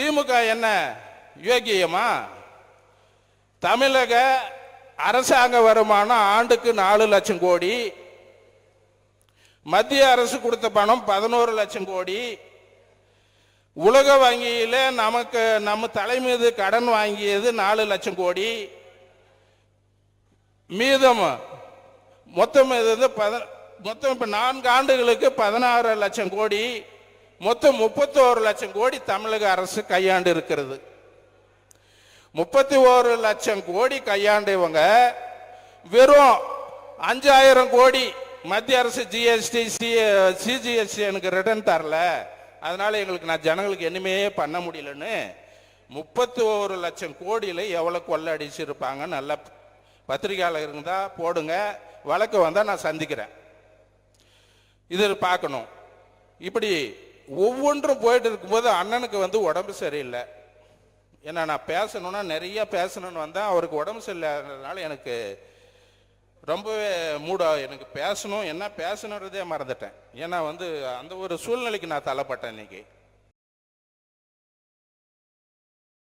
திமுக என்ன யோகியமா? தமிழக அரசாங்க வருமானம் ஆண்டுக்கு 4 லட்சம் கோடி, மத்திய அரசு கொடுத்த பணம் 11 லட்சம் கோடி, உலக வங்கியில நமக்கு நம்ம தலை மீது கடன் வாங்கியது 4 லட்சம் கோடி, மீதம் மொத்தம் மொத்தம் இப்ப 4 ஆண்டுகளுக்கு 16 லட்சம் கோடி, மொத்தம் 31 லட்சம் கோடி தமிழக அரசு கையாண்டு இருக்கிறது. 31 லட்சம் கோடி கையாண்டவங்க வெறும் 5000 கோடி மத்திய அரசு ஜிஎஸ்டி சிஜிஎஸ்டி எனக்கு ரிட்டர்ன் தரல, அதனால எங்களுக்கு நான் ஜனங்களுக்கு என்னமே பண்ண முடியலன்னு 31 லட்சம் கோடியில எவ்வளவு கொள்ள அடிச்சிருப்பாங்க? நல்ல பத்திரிகையாளர் இருந்தா போடுங்க, வழக்கு வந்தா நான் சந்திக்கிறேன். இது பார்க்கணும். இப்படி ஒவ்வொன்றும் போயிட்டு இருக்கும்போது அண்ணனுக்கு உடம்பு சரியில்லை. ஏன்னா நான் பேசணும்னா நிறைய பேசணும்னு வந்தேன். அவருக்கு உடம்பு சரியில்லாதனால எனக்கு ரொம்பவே எனக்கு பேசணும், என்ன பேசணுன்றதே மறந்துட்டேன். ஏன்னா அந்த ஒரு சூழ்நிலைக்கு நான் தள்ளப்பட்டேன் இன்னைக்கு.